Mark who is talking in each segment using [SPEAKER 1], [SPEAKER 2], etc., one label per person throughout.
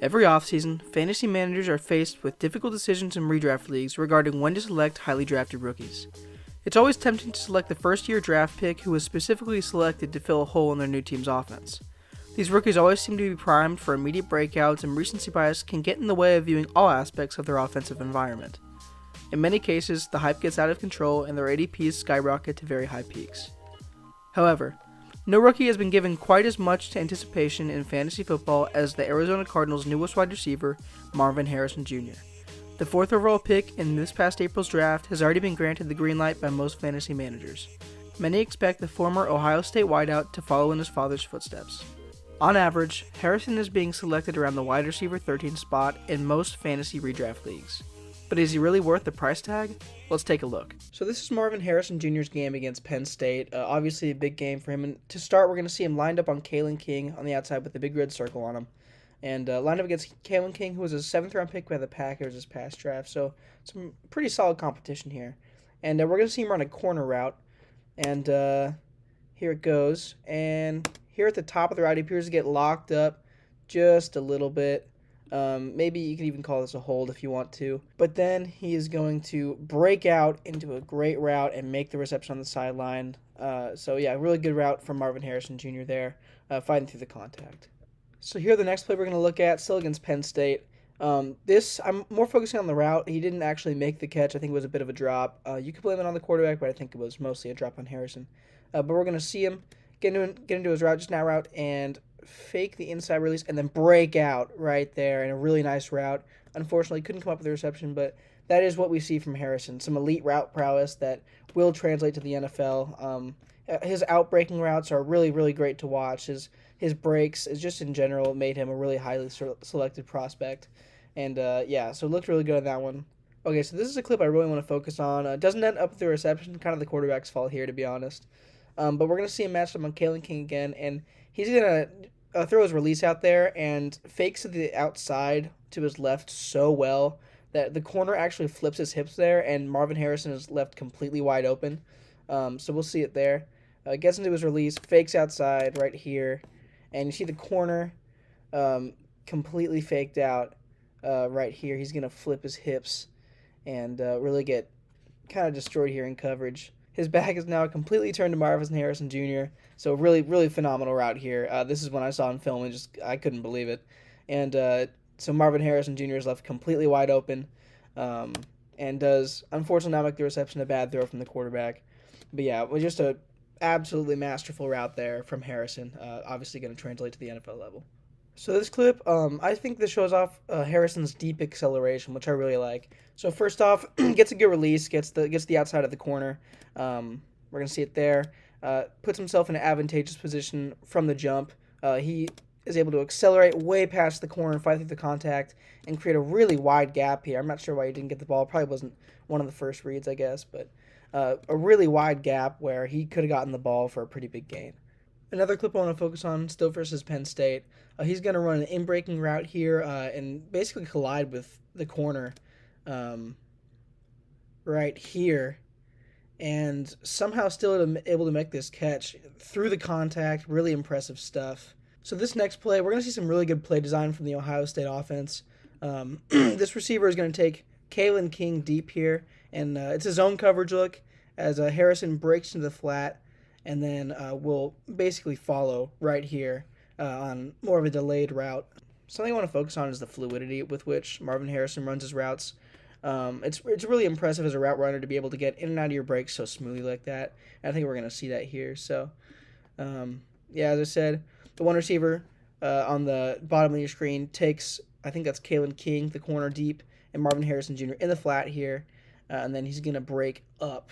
[SPEAKER 1] Every offseason, fantasy managers are faced with difficult decisions in redraft leagues regarding when to select highly drafted rookies. It's always tempting to select the first-year draft pick who was specifically selected to fill a hole in their new team's offense. These rookies always seem to be primed for immediate breakouts, and recency bias can get in the way of viewing all aspects of their offensive environment. In many cases, the hype gets out of control and their ADPs skyrocket to very high peaks. However, no rookie has been given quite as much anticipation in fantasy football as the Arizona Cardinals' newest wide receiver, Marvin Harrison Jr. The 4th overall pick in this past April's draft has already been granted the green light by most fantasy managers. Many expect the former Ohio State wideout to follow in his father's footsteps. On average, Harrison is being selected around the wide receiver 13 spot in most fantasy redraft leagues. But is he really worth the price tag? Let's take a look. So this is Marvin Harrison Jr.'s game against Penn State. Obviously a big game for him. And to start, we're going to see him lined up on Kalen King on the outside with the big red circle on him. And lined up against Kalen King, who was a 7th-round pick by the Packers this past draft. So some pretty solid competition here. And we're going to see him run a corner route. And here it goes. And here at the top of the route, he appears to get locked up just a little bit. Maybe you could even call this a hold if you want to. But then he is going to break out into a great route and make the reception on the sideline. So yeah, really good route from Marvin Harrison Jr. there, fighting through the contact. So here the next play we're going to look at, still against Penn State. This, I'm more focusing on the route. He didn't actually make the catch. I think it was a bit of a drop. You could blame it on the quarterback, but I think it was mostly a drop on Harrison. But we're going to see him get into his route, just now route, and fake the inside release and then break out right there in a really nice route. Unfortunately, couldn't come up with the reception, but that is what we see from Harrison. Some elite route prowess that will translate to the NFL. His out-breaking routes are really, really great to watch. His breaks, is just in general, made him a really highly selected prospect. And yeah, so it looked really good on that one. Okay, so this is a clip I really want to focus on. It doesn't end up with the reception, kind of the quarterback's fault here, to be honest. But we're going to see him matched up on Kalen King again, and he's going to throw his release out there and fakes to the outside to his left so well that the corner actually flips his hips there, and Marvin Harrison is left completely wide open. So we'll see it there. Gets into his release, fakes outside right here, and you see the corner completely faked out right here. He's going to flip his hips and really get kind of destroyed here in coverage. His back is now completely turned to Marvin Harrison Jr., so really, really phenomenal route here. This is when I saw him film and I couldn't believe it. And so Marvin Harrison Jr. is left completely wide open and does, unfortunately, not make the reception, a bad throw from the quarterback. But yeah, it was just a absolutely masterful route there from Harrison, obviously going to translate to the NFL level. So this clip, I think this shows off Harrison's deep acceleration, which I really like. So first off, gets a good release, gets the outside of the corner. We're going to see it there. Puts himself in an advantageous position from the jump. He is able to accelerate way past the corner, fight through the contact, and create a really wide gap here. I'm not sure why he didn't get the ball. Probably wasn't one of the first reads, I guess. But a really wide gap where he could have gotten the ball for a pretty big gain. Another clip I want to focus on, still versus Penn State. He's going to run an in-breaking route here and basically collide with the corner right here, and somehow still able to make this catch through the contact. Really impressive stuff. So this next play, we're going to see some really good play design from the Ohio State offense. This receiver is going to take Kalen King deep here, and it's a zone coverage look as Harrison breaks into the flat, and then will basically follow right here on more of a delayed route. Something I want to focus on is the fluidity with which Marvin Harrison runs his routes. It's really impressive as a route runner to be able to get in and out of your breaks so smoothly like that. And I think we're going to see that here. So, yeah, as I said, the one receiver on the bottom of your screen takes, I think that's Kalen King, the corner deep, and Marvin Harrison Jr. in the flat here. And then he's going to break up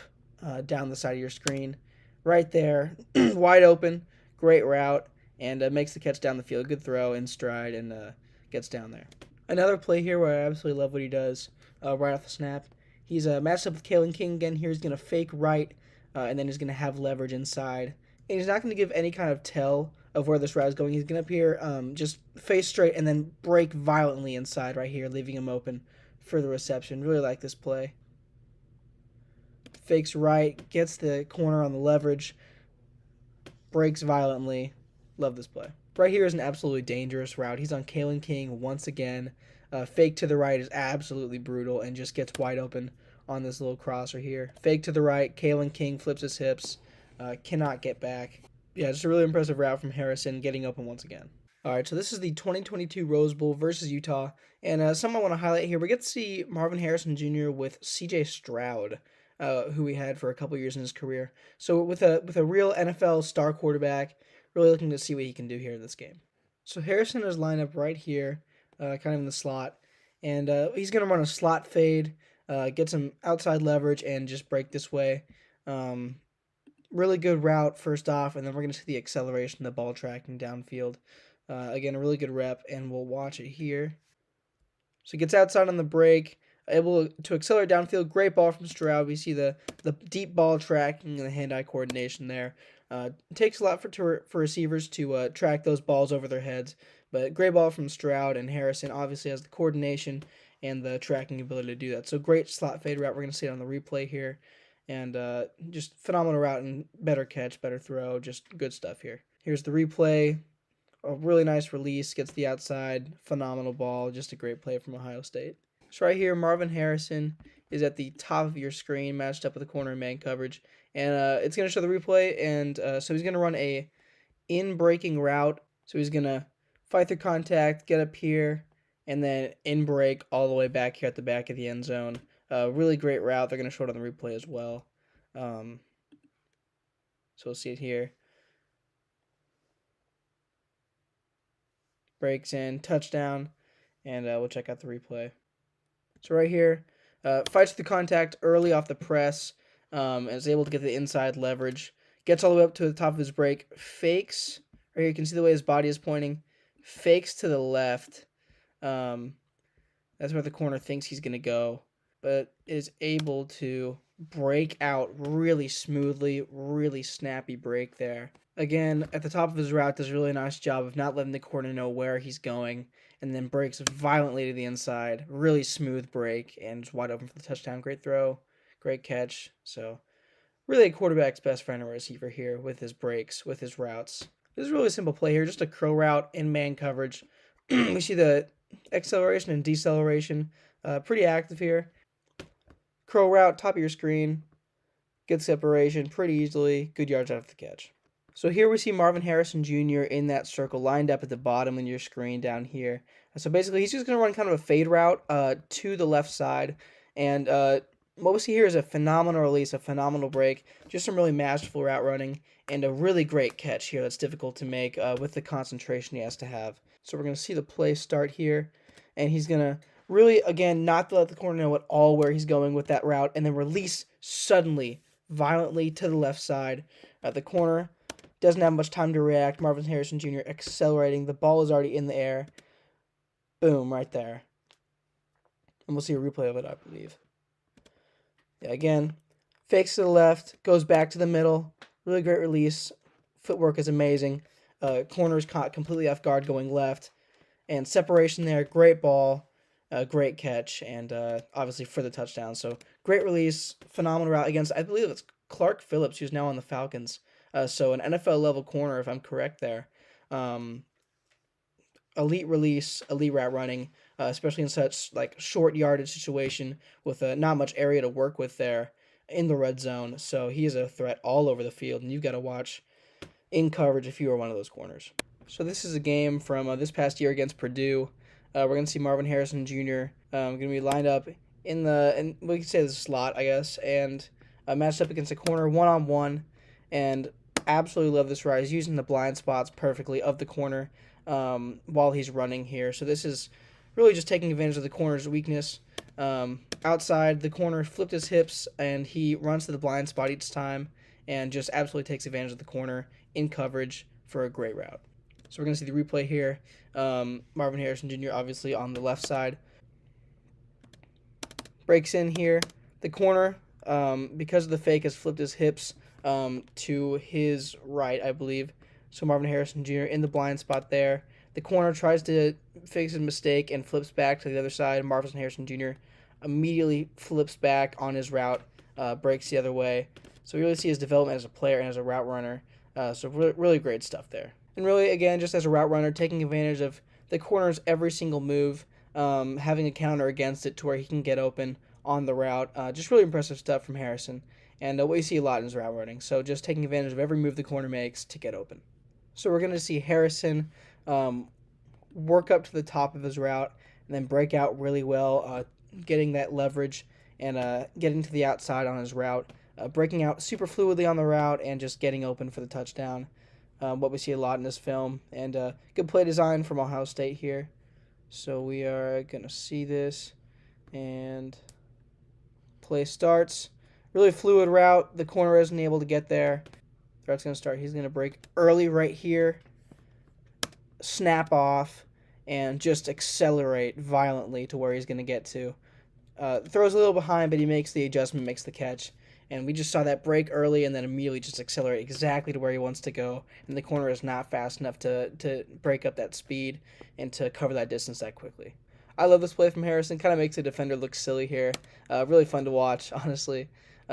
[SPEAKER 1] down the side of your screen. Right there, wide open, great route, and makes the catch down the field. Good throw in stride and gets down there. Another play here where I absolutely love what he does right off the snap. He's matched up with Kalen King again here. He's going to fake right, and then he's going to have leverage inside. And he's not going to give any kind of tell of where this route is going. He's going to appear just face straight and then break violently inside right here, leaving him open for the reception. Really like this play. Fakes right, gets the corner on the leverage, breaks violently. Love this play. Right here is an absolutely dangerous route. He's on Kalen King once again. Fake to the right is absolutely brutal and just gets wide open on this little crosser here. Fake to the right, Kalen King flips his hips, cannot get back. Yeah, just a really impressive route from Harrison, getting open once again. All right, so this is the 2022 Rose Bowl versus Utah, and something I want to highlight here, we get to see Marvin Harrison Jr. with C.J. Stroud, who we had for a couple years in his career. So with a real NFL star quarterback, really looking to see what he can do here in this game. So Harrison is lined up right here, kind of in the slot, and he's going to run a slot fade, get some outside leverage, and just break this way. Really good route first off, and then we're going to see the acceleration, the ball tracking downfield. Again, a really good rep, and we'll watch it here. So he gets outside on the break, able to accelerate downfield. Great ball from Stroud. We see the deep ball tracking and the hand-eye coordination there. It takes a lot for receivers to track those balls over their heads, but great ball from Stroud, and Harrison obviously has the coordination and the tracking ability to do that. So great slot fade route. We're going to see it on the replay here, and just phenomenal route and better catch, better throw, just good stuff here. Here's the replay. A really nice release, gets the outside, phenomenal ball, just a great play from Ohio State. So right here, Marvin Harrison is at the top of your screen, matched up with the corner and man coverage, and it's going to show the replay, and so he's going to run a in-breaking route, so he's going to fight through contact, get up here, and then in-break all the way back here at the back of the end zone. Really great route. They're going to show it on the replay as well. So we'll see it here. Breaks in, touchdown, and we'll check out the replay. So right here, fights the contact early off the press, and is able to get the inside leverage. Gets all the way up to the top of his break, fakes. Right here, you can see the way his body is pointing. Fakes to the left. That's where the corner thinks he's going to go, but is able to break out really smoothly, really snappy break there. Again, at the top of his route, does a really nice job of not letting the corner know where he's going, and then breaks violently to the inside. Really smooth break, and just wide open for the touchdown. Great throw, great catch. So, really a quarterback's best friend or receiver here with his breaks, with his routes. This is a really simple play here, just a curl route in man coverage. We see the acceleration and deceleration, pretty active here. Curl route, top of your screen, good separation, pretty easily, good yards after the catch. So here we see Marvin Harrison Jr. in that circle, lined up at the bottom of your screen down here. So basically, he's just going to run kind of a fade route to the left side. And what we see here is a phenomenal release, a phenomenal break, just some really masterful route running, and a really great catch here that's difficult to make with the concentration he has to have. So we're going to see the play start here, and he's going to really, again, not let the corner know at all where he's going with that route, and then release suddenly, violently to the left side. The corner doesn't have much time to react. Marvin Harrison Jr. accelerating. The ball is already in the air. Boom, right there. And we'll see a replay of it, I believe. Yeah, again, fakes to the left, goes back to the middle. Really great release. Footwork is amazing. Corner's caught completely off guard going left. And separation there. Great ball. Great catch. And obviously for the touchdown. So great release. Phenomenal route against, I believe it's Clark Phillips, who's now on the Falcons. So an NFL-level corner, if I'm correct there. Elite release, elite route running, especially in such like short yardage situation with not much area to work with there in the red zone. So he is a threat all over the field, and you've got to watch in coverage if you are one of those corners. So this is a game from this past year against Purdue. We're going to see Marvin Harrison Jr. Going to be lined up in we can say the slot, I guess, and matched up against a corner one-on-one, and absolutely love this route. He's using the blind spots perfectly of the corner while he's running here. So this is really just taking advantage of the corner's weakness. Outside, the corner flipped his hips, and he runs to the blind spot each time and just absolutely takes advantage of the corner in coverage for a great route. So we're going to see the replay here. Marvin Harrison Jr. obviously on the left side. Breaks in here. The corner, because of the fake, has flipped his hips to his right, I believe. So Marvin Harrison Jr. in the blind spot there. The corner tries to fix his mistake and flips back to the other side. Marvin Harrison Jr. immediately flips back on his route, breaks the other way. So we really see his development as a player and as a route runner. So really great stuff there. And really, again, just as a route runner, taking advantage of the corner's every single move, having a counter against it to where he can get open on the route. Just really impressive stuff from Harrison. And what you see a lot in his route running. So just taking advantage of every move the corner makes to get open. So we're going to see Harrison um, work up to the top of his route and then break out really well, getting that leverage and getting to the outside on his route, breaking out super fluidly on the route and just getting open for the touchdown. What we see a lot in this film. And good play design from Ohio State here. So we are going to see this. And play starts. Really fluid route. The corner isn't able to get there. The route's going to start. He's going to break early right here. Snap off. And just accelerate violently to where he's going to get to. Throws a little behind, but he makes the adjustment, makes the catch. And we just saw that break early and then immediately just accelerate exactly to where he wants to go. And the corner is not fast enough to break up that speed and to cover that distance that quickly. I love this play from Harrison. Kind of makes the defender look silly here. Really fun to watch, honestly.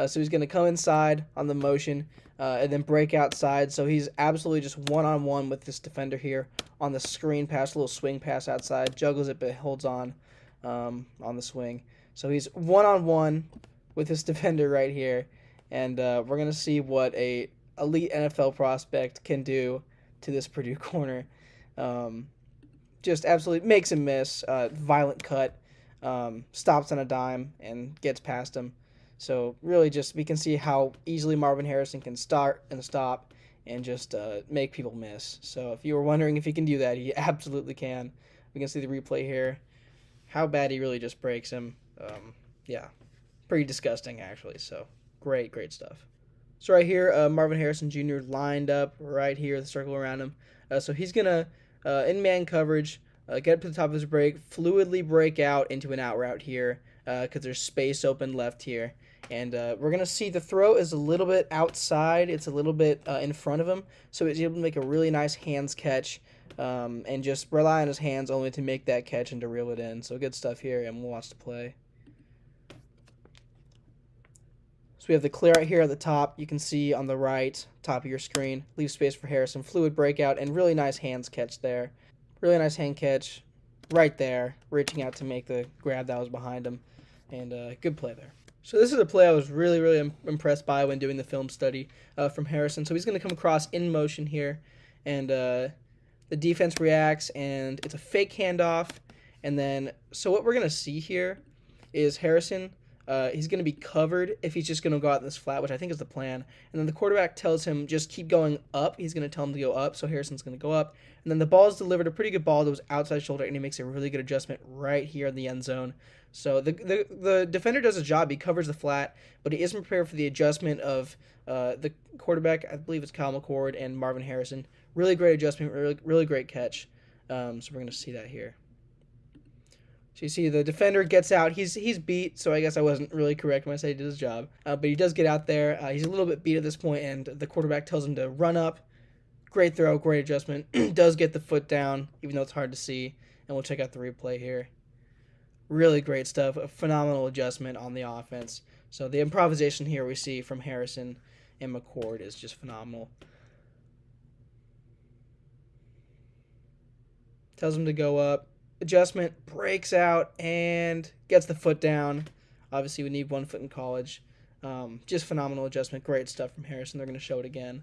[SPEAKER 1] So he's going to come inside on the motion and then break outside. So he's absolutely just one-on-one with this defender here on the screen pass, a little swing pass outside. Juggles it, but holds on the swing. So he's one-on-one with this defender right here, and we're going to see what a elite NFL prospect can do to this Purdue corner. Just absolutely makes him miss, violent cut, stops on a dime, and gets past him. So really just we can see how easily Marvin Harrison can start and stop and just make people miss. So if you were wondering if he can do that, he absolutely can. We can see the replay here. How bad he really just breaks him. Yeah. Pretty disgusting, actually. So, great stuff. So right here, Marvin Harrison Jr. lined up right here, the circle around him. So he's going to, in man coverage, get up to the top of his break, fluidly break out into an out route here because there's space open left here. And we're going to see the throw is a little bit outside. It's a little bit in front of him. So he's able to make a really nice hands catch and just rely on his hands only to make that catch and to reel it in. So good stuff here, and we'll watch the play. So we have the clear out here at the top. You can see on the right, top of your screen. Leave space for Harrison. Fluid breakout and really nice hands catch there. Really nice hand catch right there. Reaching out to make the grab that was behind him. And good play there. So this is a play I was really impressed by when doing the film study from Harrison. So he's going to come across in motion here. And the defense reacts, and it's a fake handoff. And then, so what we're going to see here is Harrison... he's going to be covered if he's just going to go out in this flat, which I think is the plan. And then the quarterback tells him just keep going up. He's going to tell him to go up, so Harrison's going to go up. And then the ball is delivered, a pretty good ball that was outside shoulder, and he makes a really good adjustment right here in the end zone. So the defender does his job. He covers the flat, but he isn't prepared for the adjustment of the quarterback. I believe it's Kyle McCord and Marvin Harrison. Really great adjustment, really great catch. So we're going to see that here. So you see the defender gets out. He's beat, so I guess I wasn't really correct when I said he did his job. But he does get out there. He's a little bit beat at this point, and the quarterback tells him to run up. Great throw, great adjustment. Does get the foot down, even though it's hard to see. And we'll check out the replay here. Really great stuff. A phenomenal adjustment on the offense. So the improvisation here we see from Harrison and McCord is just phenomenal. Tells him to go up. Adjustment, breaks out, and gets the foot down. Obviously, we need 1 foot in college. Just phenomenal adjustment. Great stuff from Harrison. They're going to show it again.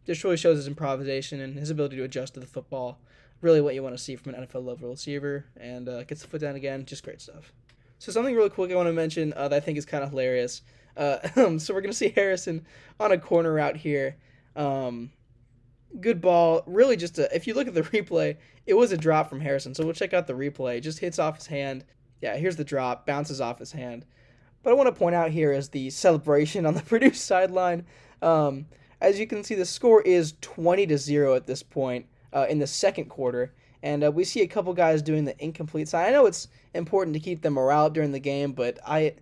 [SPEAKER 1] Just really shows his improvisation and his ability to adjust to the football. Really what you want to see from an NFL-level receiver. And gets the foot down again. Just great stuff. So something really quick I want to mention that I think is kind of hilarious. So we're going to see Harrison on a corner route here. Good ball. Really just if you look at the replay, it was a drop from Harrison. So we'll check out the replay. It just hits off his hand. Yeah, here's the drop. Bounces off his hand. But I want to point out here is the celebration on the Purdue sideline. As you can see, the score is 20-0 at this point in the second quarter. And we see a couple guys doing the incomplete sign. I know it's important to keep the morale up during the game, but I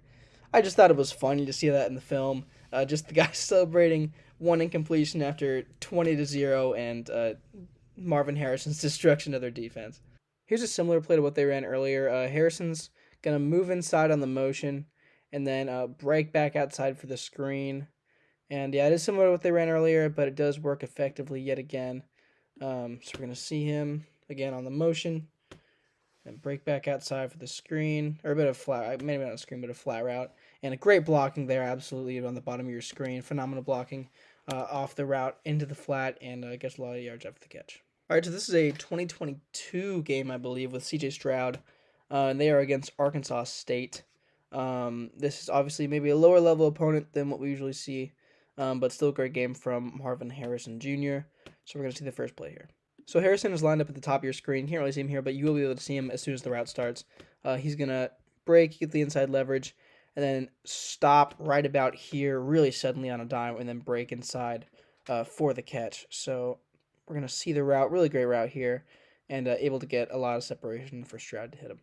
[SPEAKER 1] just thought it was funny to see that in the film. Just the guys celebrating one incompletion after 20-0 and Marvin Harrison's destruction of their defense. Here's a similar play to what they ran earlier. Harrison's going to move inside on the motion and then break back outside for the screen. And yeah, it is similar to what they ran earlier, but it does work effectively yet again. So we're going to see him again on the motion and break back outside for the screen, or a bit of flat, maybe not a screen, but a flat route. And a great blocking there, absolutely, on the bottom of your screen. Phenomenal blocking off the route into the flat, and gets a lot of yards after the catch. All right, so this is a 2022 game, I believe, with C.J. Stroud, and they are against Arkansas State. This is obviously maybe a lower level opponent than what we usually see, but still a great game from Marvin Harrison Jr. So we're going to see the first play here. So Harrison is lined up at the top of your screen. Can't really see him here, but you will be able to see him as soon as the route starts. He's going to break, get the inside leverage, and then stop right about here really suddenly on a dime, and then break inside for the catch. So we're going to see the route, really great route here, and able to get a lot of separation for Stroud to hit him.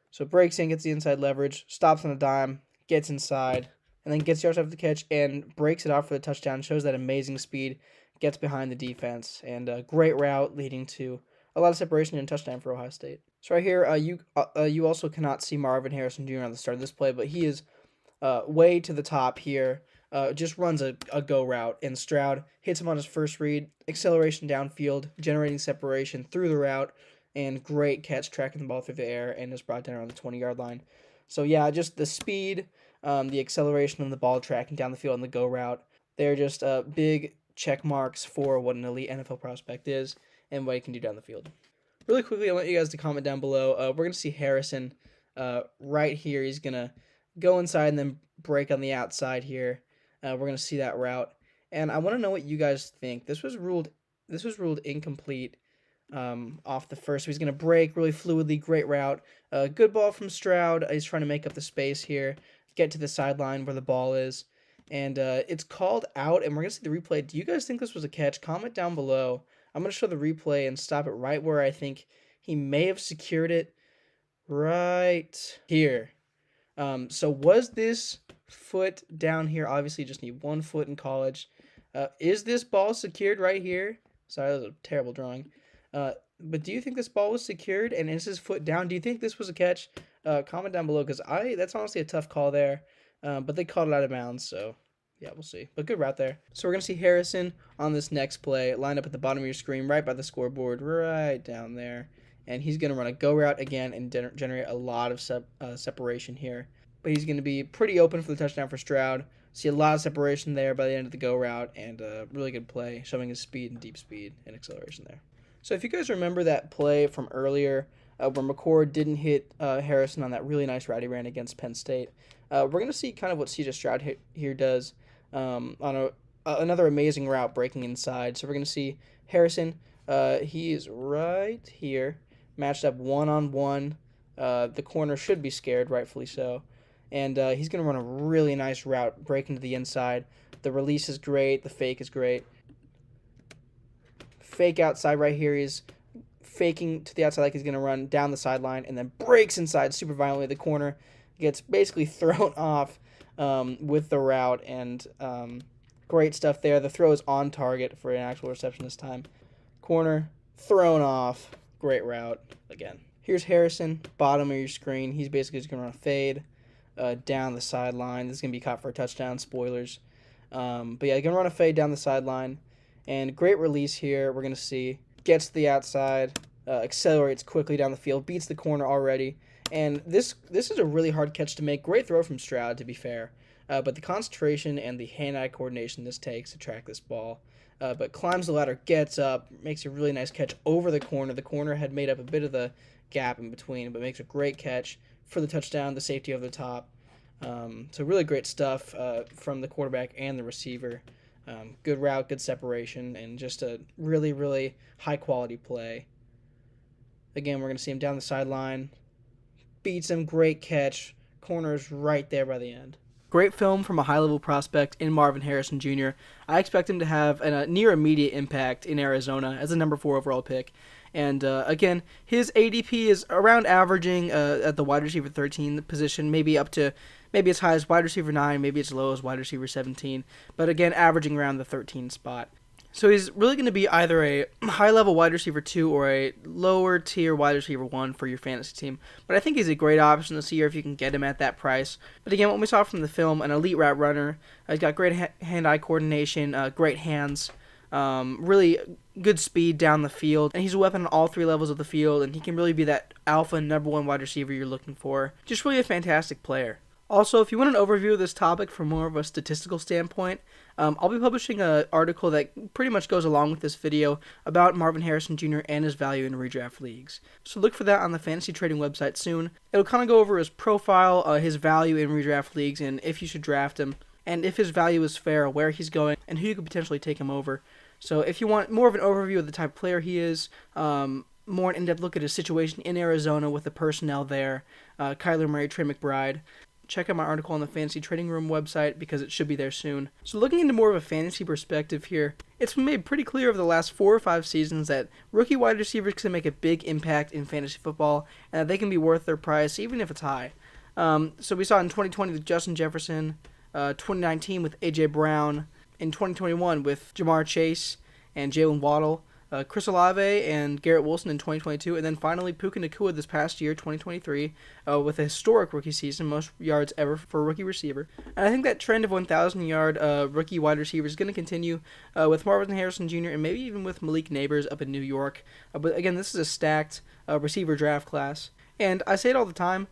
[SPEAKER 1] So breaks in, gets the inside leverage, stops on a dime, gets inside, and then gets yards after the catch and breaks it off for the touchdown. Shows that amazing speed, gets behind the defense, and a great route leading to a lot of separation and touchdown for Ohio State. So right here, you also cannot see Marvin Harrison Jr. on the start of this play, but he is way to the top here. Just runs a go route, and Stroud hits him on his first read, acceleration downfield, generating separation through the route, and great catch tracking the ball through the air, and is brought down around the 20-yard line. So yeah, just the speed, the acceleration, and the ball tracking down the field on the go route, they're just big check marks for what an elite NFL prospect is and what he can do down the field. Really quickly, I want you guys to comment down below. We're going to see Harrison right here. He's going to go inside and then break on the outside here. We're going to see that route. And I want to know what you guys think. This was ruled incomplete off the first. So he's going to break really fluidly. Great route. Good ball from Stroud. He's trying to make up the space here. Get to the sideline where the ball is. And it's called out, and we're going to see the replay. Do you guys think this was a catch? Comment down below. I'm going to show the replay and stop it right where I think he may have secured it. Right here. So was this foot down here? Obviously, you just need 1 foot in college. Is this ball secured right here? Sorry, that was a terrible drawing. But do you think this ball was secured, and is his foot down? Do you think this was a catch? Comment down below, because that's honestly a tough call there. But they called it out of bounds, so yeah, we'll see. But good route there. So we're going to see Harrison on this next play, lined up at the bottom of your screen, right by the scoreboard, right down there. And he's going to run a go route again and generate a lot of separation here. But he's going to be pretty open for the touchdown for Stroud. See a lot of separation there by the end of the go route, and a really good play, showing his speed and deep speed and acceleration there. So if you guys remember that play from earlier where McCord didn't hit Harrison on that really nice route he ran against Penn State, we're going to see kind of what C.J. Stroud here does on another amazing route breaking inside. So we're going to see Harrison. He is right here, matched up one-on-one. The corner should be scared, rightfully so. And he's going to run a really nice route, breaking to the inside. The release is great. The fake is great. Fake outside right here. He's faking to the outside like he's going to run down the sideline, and then breaks inside super violently. The corner gets basically thrown off with the route, and great stuff there. The throw is on target for an actual reception this time. Corner thrown off. Great route again. Here's Harrison, bottom of your screen. He's basically just going to run a fade down the sideline. This is going to be caught for a touchdown. Spoilers. But yeah, going to run a fade down the sideline. And great release here. We're going to see. Gets to the outside. Accelerates quickly down the field. Beats the corner already. And this is a really hard catch to make. Great throw from Stroud, to be fair. But the concentration and the hand-eye coordination this takes to track this ball. But climbs the ladder, gets up, makes a really nice catch over the corner. The corner had made up a bit of the gap in between, but makes a great catch for the touchdown, the safety over the top. So really great stuff from the quarterback and the receiver. Good route, good separation, and just a really, really high-quality play. Again, we're going to see him down the sideline. Beats him, great catch. Corner's right there by the end. Great film from a high-level prospect in Marvin Harrison Jr. I expect him to have a near immediate impact in Arizona as a number 4 overall pick. And again, his ADP is around averaging at the wide receiver 13 position, maybe as high as wide receiver 9, maybe as low as wide receiver 17. But again, averaging around the 13 spot. So he's really going to be either a high-level wide receiver 2 or a lower-tier wide receiver 1 for your fantasy team. But I think he's a great option this year if you can get him at that price. But again, what we saw from the film, an elite route runner. He's got great hand-eye coordination, great hands, really good speed down the field. And he's a weapon on all 3 levels of the field, and he can really be that alpha number 1 wide receiver you're looking for. Just really a fantastic player. Also, if you want an overview of this topic from more of a statistical standpoint, I'll be publishing an article that pretty much goes along with this video about Marvin Harrison Jr. and his value in redraft leagues. So look for that on the fantasy trading website soon. It'll kind of go over his profile, his value in redraft leagues, and if you should draft him, and if his value is fair, where he's going, and who you could potentially take him over. So if you want more of an overview of the type of player he is, more an in-depth look at his situation in Arizona with the personnel there, Kyler Murray, Trey McBride, check out my article on the Fantasy Trading Room website because it should be there soon. So looking into more of a fantasy perspective here, it's been made pretty clear over the last 4 or 5 seasons that rookie wide receivers can make a big impact in fantasy football and that they can be worth their price even if it's high. So we saw in 2020 with Justin Jefferson, 2019 with A.J. Brown, in 2021 with Jamar Chase and Jalen Waddle, Chris Olave and Garrett Wilson in 2022, and then finally Puka Nacua this past year, 2023, with a historic rookie season, most yards ever for a rookie receiver. And I think that trend of 1,000-yard rookie wide receivers is going to continue with Marvin Harrison Jr. and maybe even with Malik Neighbors up in New York. But again, this is a stacked receiver draft class. And I say it all the time,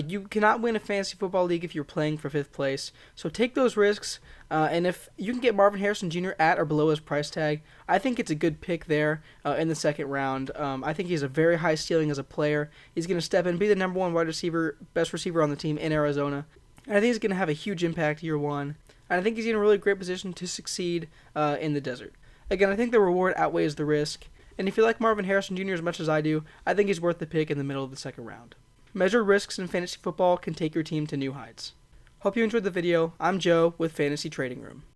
[SPEAKER 1] you cannot win a fantasy football league if you're playing for 5th place. So take those risks, and if you can get Marvin Harrison Jr. at or below his price tag, I think it's a good pick there in the 2nd round. I think he's a very high ceiling as a player. He's going to step in, be the number 1 wide receiver, best receiver on the team in Arizona. And I think he's going to have a huge impact year 1. And I think he's in a really great position to succeed in the desert. Again, I think the reward outweighs the risk. And if you like Marvin Harrison Jr. as much as I do, I think he's worth the pick in the middle of the 2nd round. Measured risks in fantasy football can take your team to new heights. Hope you enjoyed the video. I'm Joe with Fantasy Trading Room.